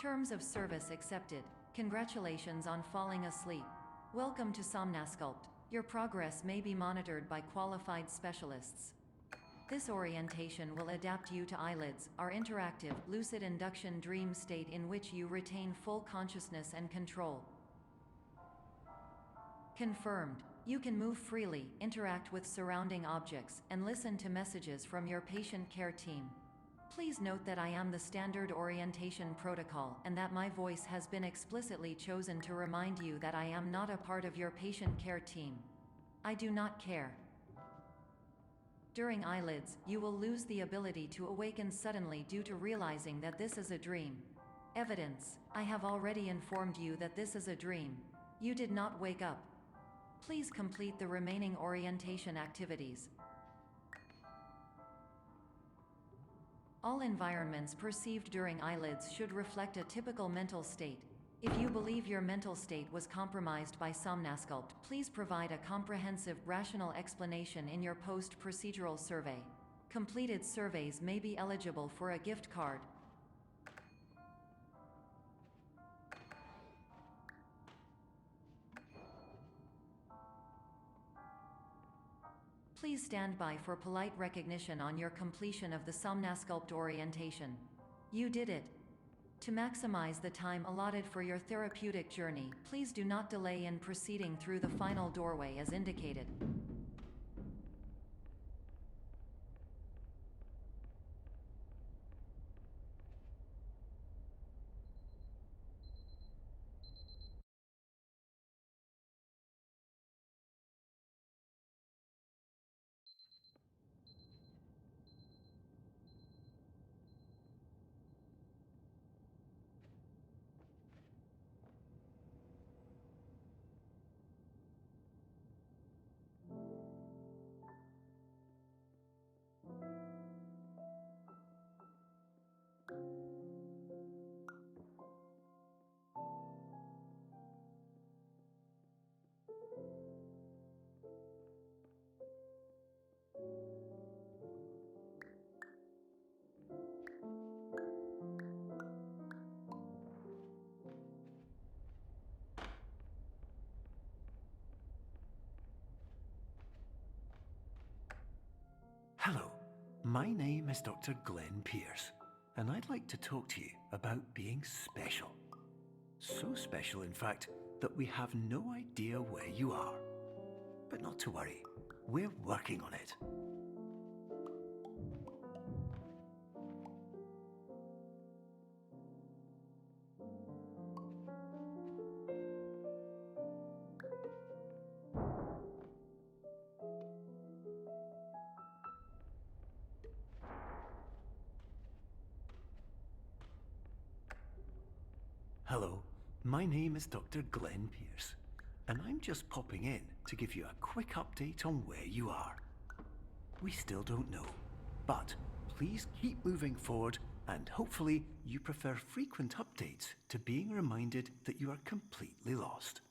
Terms of service accepted. Congratulations on falling asleep. Welcome to Somnasculpt. Your progress may be monitored by qualified specialists. This orientation will adapt you to eyelids, our interactive, lucid induction dream state in which you retain full consciousness and control. Confirmed. You can move freely, interact with surrounding objects, and listen to messages from your patient care team. Please note that I am the standard orientation protocol and that my voice has been explicitly chosen to remind you that I am not a part of your patient care team. I do not care. During eyelids, you will lose the ability to awaken suddenly due to realizing that this is a dream. Evidence: I have already informed you that this is a dream. You did not wake up. Please complete the remaining orientation activities. All environments perceived during eyelids should reflect a typical mental state. If you believe your mental state was compromised by Somnasculpt, please provide a comprehensive, rational explanation in your post-procedural survey. Completed surveys may be eligible for a gift card. Please stand by for polite recognition on your completion of the Somnasculpt orientation. You did it. To maximize the time allotted for your therapeutic journey, please do not delay in proceeding through the final doorway as indicated. Hello, my name is Dr. Glenn Pierce, and I'd like to talk to you about being special. So special, in fact, that we have no idea where you are. But not to worry, we're working on it. Hello, my name is Dr. Glenn Pierce, and I'm just popping in to give you a quick update on where you are. We still don't know, but please keep moving forward, and hopefully you prefer frequent updates to being reminded that you are completely lost.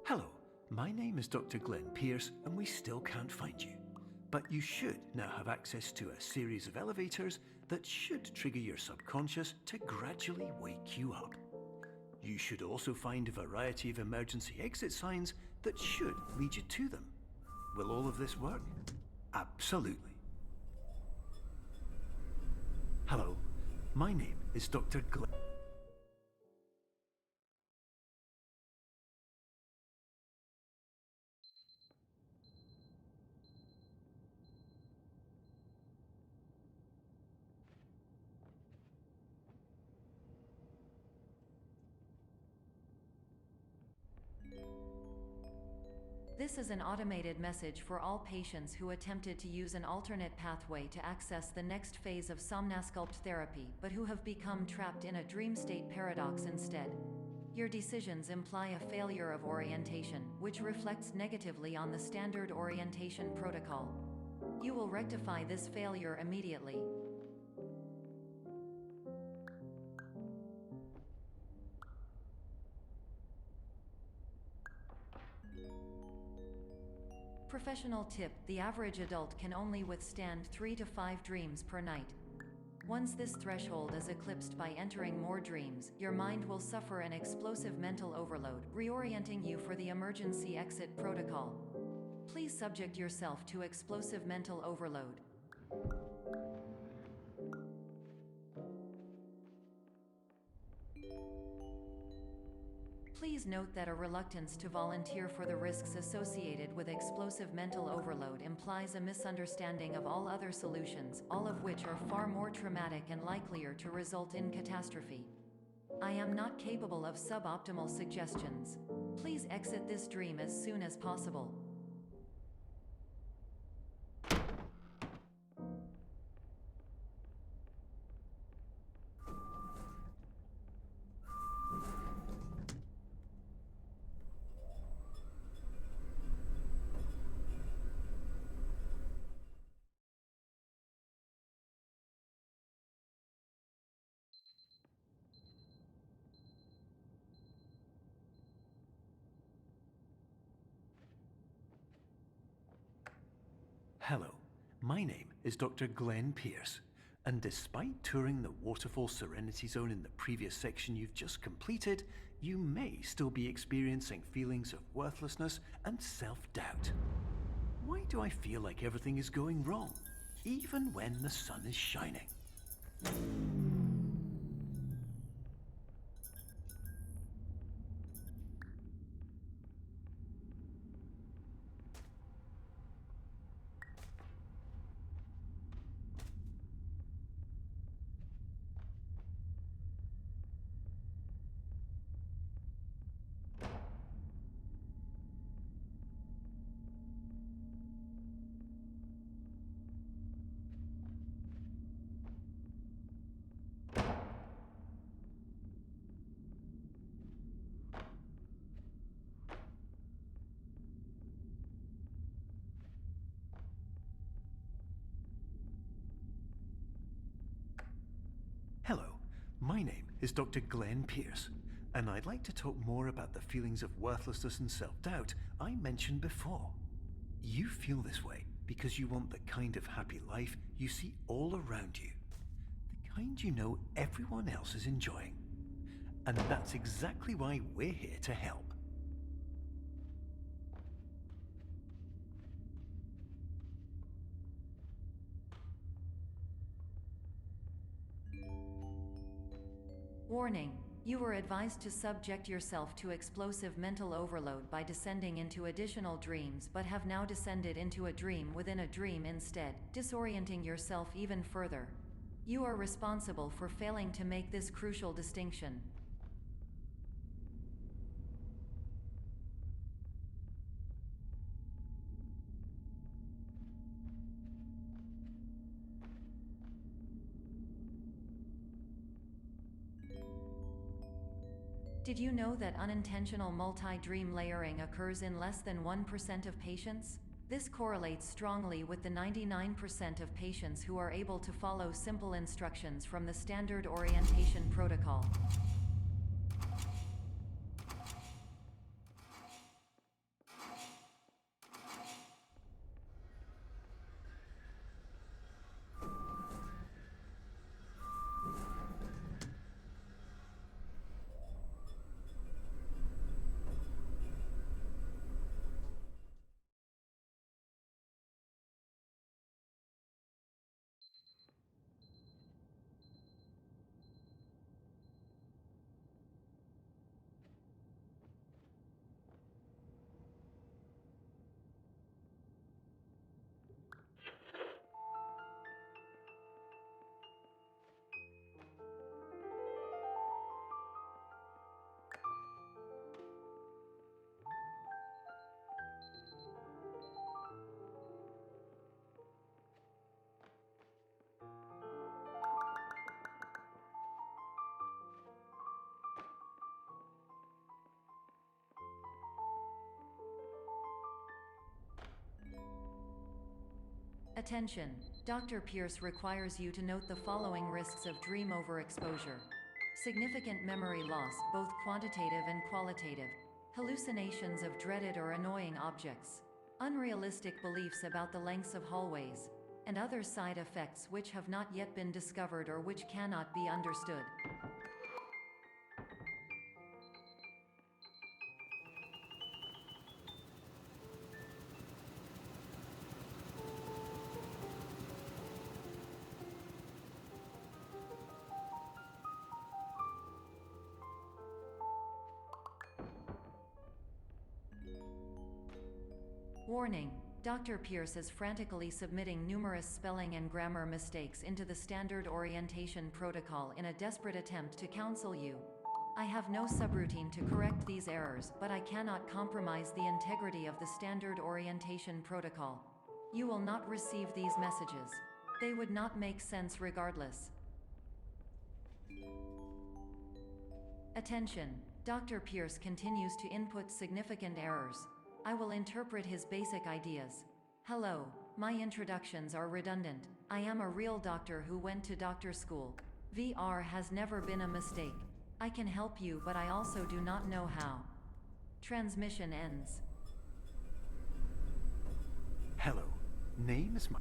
Hello, my name is Dr. Glenn Pierce, and we still can't find you. But you should now have access to a series of elevators that should trigger your subconscious to gradually wake you up. You should also find a variety of emergency exit signs that should lead you to them. Will all of this work? Absolutely. Hello, my name is Dr. Glenn. This is an automated message for all patients who attempted to use an alternate pathway to access the next phase of Somnasculpt therapy but who have become trapped in a dream state paradox instead. Your decisions imply a failure of orientation, which reflects negatively on the standard orientation protocol. You will rectify this failure immediately. Professional tip: the average adult can only withstand 3 to 5 dreams per night. Once this threshold is eclipsed by entering more dreams, your mind will suffer an explosive mental overload, reorienting you for the emergency exit protocol. Please subject yourself to explosive mental overload. Please note that a reluctance to volunteer for the risks associated with explosive mental overload implies a misunderstanding of all other solutions, all of which are far more traumatic and likelier to result in catastrophe. I am not capable of suboptimal suggestions. Please exit this dream as soon as possible. Hello, my name is Dr. Glenn Pierce, and despite touring the Waterfall Serenity Zone in the previous section you've just completed, you may still be experiencing feelings of worthlessness and self-doubt. Why do I feel like everything is going wrong, even when the sun is shining? Hello, my name is Dr. Glenn Pierce, and I'd like to talk more about the feelings of worthlessness and self-doubt I mentioned before. You feel this way because you want the kind of happy life you see all around you, the kind you know everyone else is enjoying. And that's exactly why we're here to help. Warning: you were advised to subject yourself to explosive mental overload by descending into additional dreams, but have now descended into a dream within a dream instead, disorienting yourself even further. You are responsible for failing to make this crucial distinction. Did you know that unintentional multi-dream layering occurs in less than 1% of patients? This correlates strongly with the 99% of patients who are able to follow simple instructions from the standard orientation protocol. Attention! Dr. Pierce requires you to note the following risks of dream overexposure. Significant memory loss, both quantitative and qualitative. Hallucinations of dreaded or annoying objects. unrealistic beliefs about the lengths of hallways, and other side effects which have not yet been discovered or which cannot be understood. Warning: Dr. Pierce is frantically submitting numerous spelling and grammar mistakes into the standard orientation protocol in a desperate attempt to counsel you. I have no subroutine to correct these errors, but I cannot compromise the integrity of the standard orientation protocol. You will not receive these messages. They would not make sense regardless. Attention: Dr. Pierce continues to input significant errors. I will interpret his basic ideas. Hello, my introductions are redundant. I am a real doctor who went to doctor school. VR has never been a mistake. I can help you, but I also do not know how. Transmission ends. Hello, name is Mike.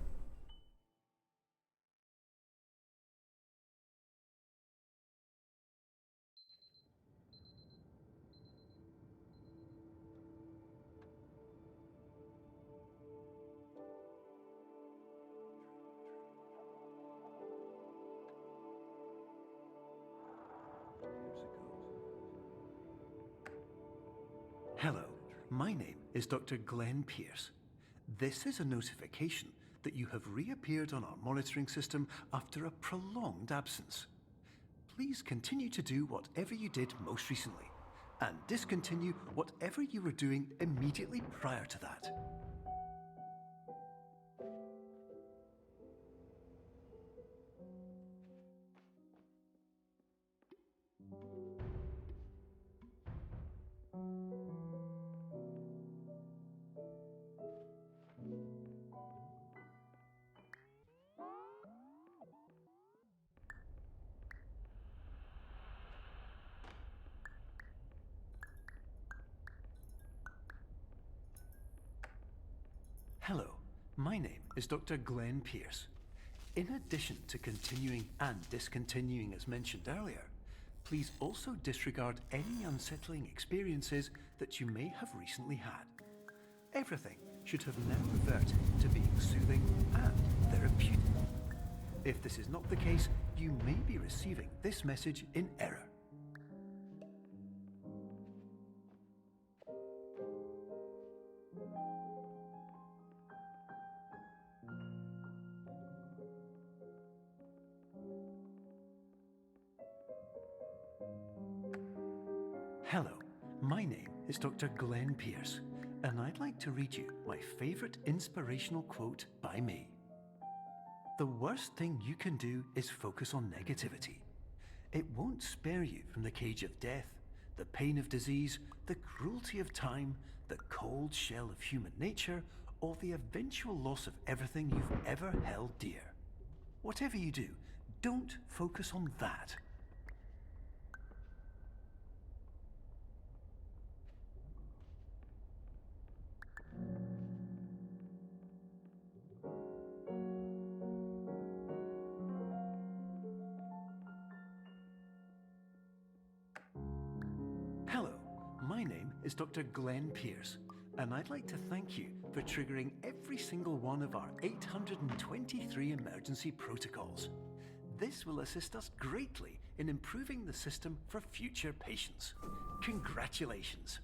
Hello, my name is Dr. Glenn Pierce. This is a notification that you have reappeared on our monitoring system after a prolonged absence. Please continue to do whatever you did most recently, and discontinue whatever you were doing immediately prior to that. Hello, my name is Dr. Glenn Pierce. In addition to continuing and discontinuing as mentioned earlier, please also disregard any unsettling experiences that you may have recently had. Everything should have now reverted to being soothing and therapeutic. If this is not the case, you may be receiving this message in error. Hello, my name is Dr. Glenn Pierce, and I'd like to read you my favorite inspirational quote by me. The worst thing you can do is focus on negativity. It won't spare you from the cage of death, the pain of disease, the cruelty of time, the cold shell of human nature, or the eventual loss of everything you've ever held dear. Whatever you do, don't focus on that. Hello, my name is Dr. Glenn Pierce, and I'd like to thank you for triggering every single one of our 823 emergency protocols. This will assist us greatly in improving the system for future patients. Congratulations!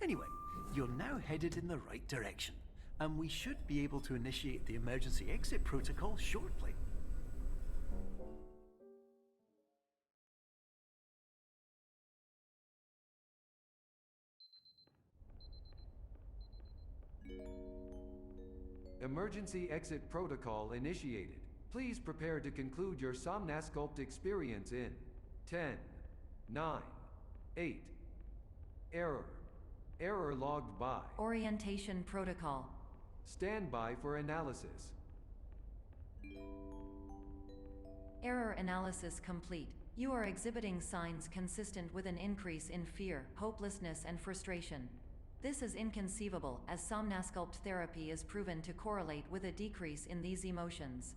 Anyway, you're now headed in the right direction, and we should be able to initiate the emergency exit protocol shortly. Emergency exit protocol initiated. Please prepare to conclude your Somnasculpt experience in 10, 9, 8. Error. Error logged by. Orientation protocol. Stand by for analysis. Error analysis complete. You are exhibiting signs consistent with an increase in fear, hopelessness, and frustration. This is inconceivable, as somnasculpt therapy is proven to correlate with a decrease in these emotions.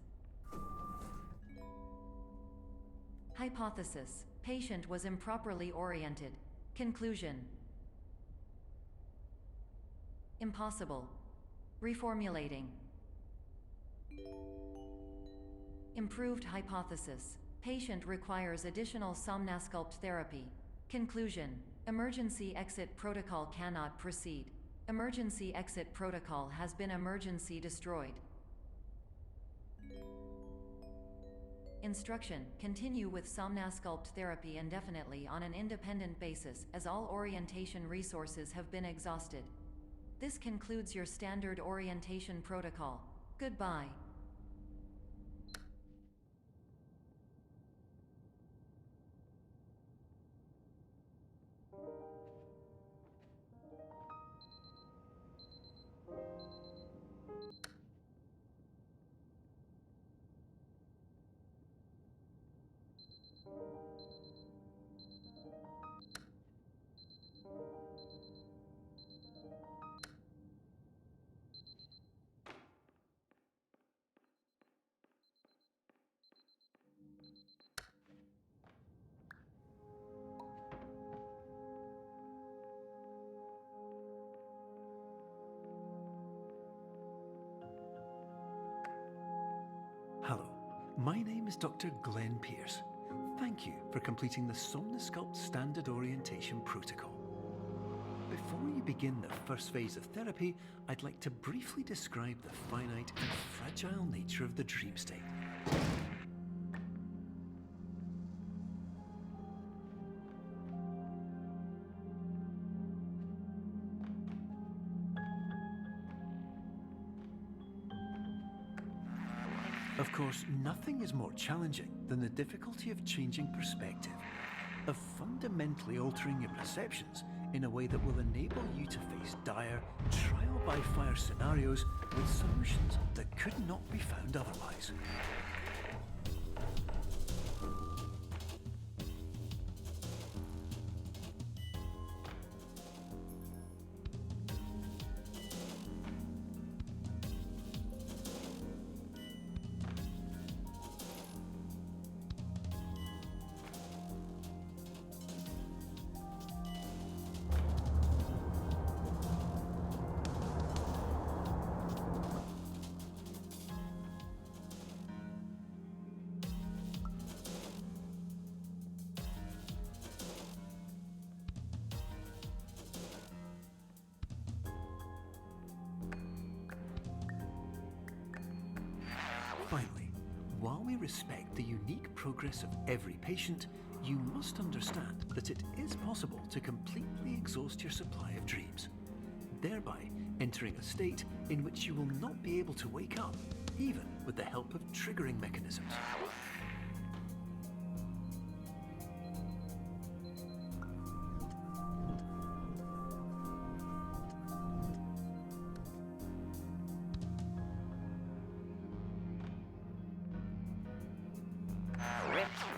Hypothesis: patient was improperly oriented. Conclusion: impossible. Reformulating. Improved hypothesis: patient requires additional somnasculpt therapy. Conclusion: emergency exit protocol cannot proceed. Emergency exit protocol has been emergency destroyed. Instruction: continue with somnasculpt therapy indefinitely on an independent basis, as all orientation resources have been exhausted. This concludes your standard orientation protocol. Goodbye. Hello, my name is Dr. Glenn Pierce. Thank you for completing the Somnosculpt Standard Orientation Protocol. Before you begin the first phase of therapy, I'd like to briefly describe the finite and fragile nature of the dream state. Of course, nothing is more challenging than the difficulty of changing perspective, of fundamentally altering your perceptions in a way that will enable you to face dire, trial-by-fire scenarios with solutions that could not be found otherwise. Finally, while we respect the unique progress of every patient, you must understand that it is possible to completely exhaust your supply of dreams, thereby entering a state in which you will not be able to wake up, even with the help of triggering mechanisms.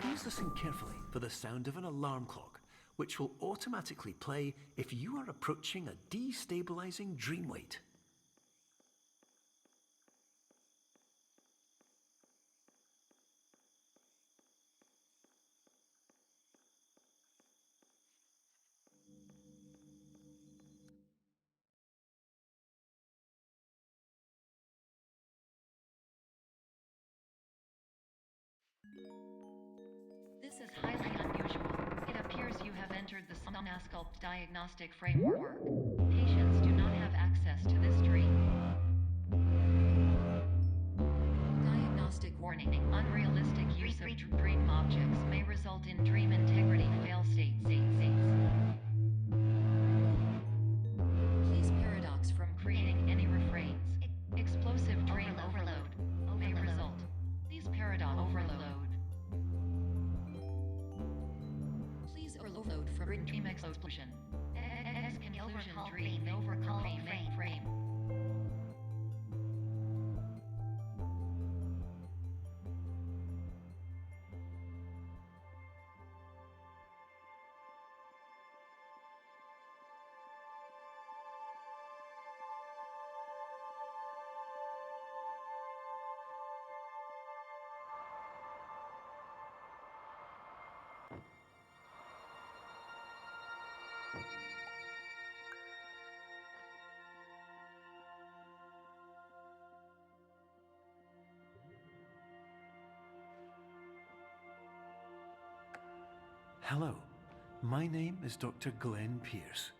Please listen carefully for the sound of an alarm clock, which will automatically play if you are approaching a destabilizing dream weight. This is highly unusual. It appears you have entered the Somnasculpt diagnostic framework. Patients do not have access to this dream. Diagnostic warning. Unrealistic use of dream objects may result in dream integrity fail states. Please paradox from creating any refrains. Explosive dream overload may result. Please paradox overload. Please overload from dream explosion. Conclusion dream overcall frame. Hello, my name is Dr. Glenn Pierce,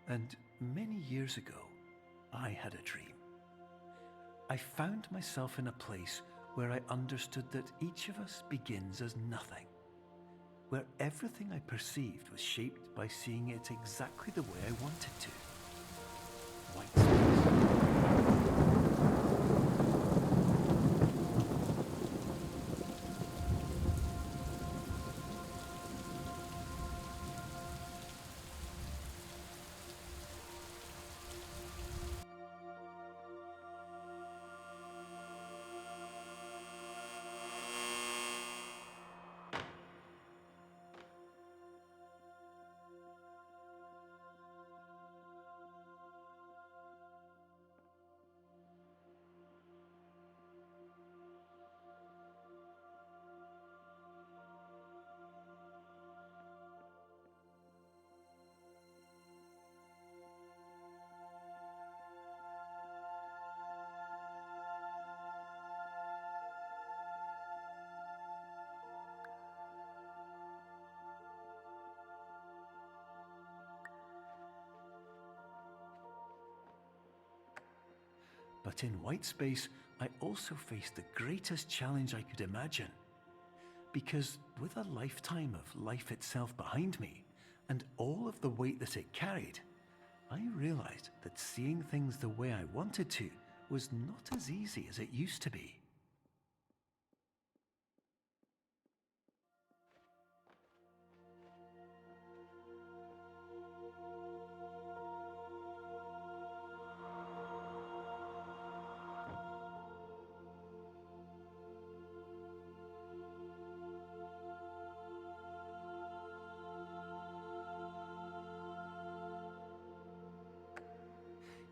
and many years ago, I had a dream. I found myself in a place where I understood that each of us begins as nothing, where everything I perceived was shaped by seeing it exactly the way I wanted to. White space. But in white space, I also faced the greatest challenge I could imagine. Because with a lifetime of life itself behind me, and all of the weight that it carried, I realized that seeing things the way I wanted to was not as easy as it used to be.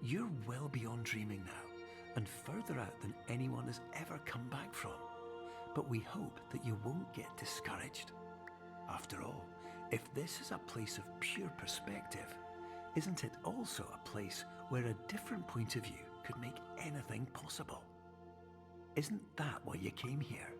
You're well beyond dreaming now, and further out than anyone has ever come back from. But we hope that you won't get discouraged. After all, if this is a place of pure perspective, isn't it also a place where a different point of view could make anything possible? Isn't that why you came here?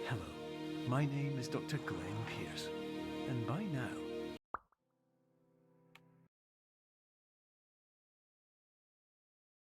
Hello, my name is Dr. Glenn Pierce, and by now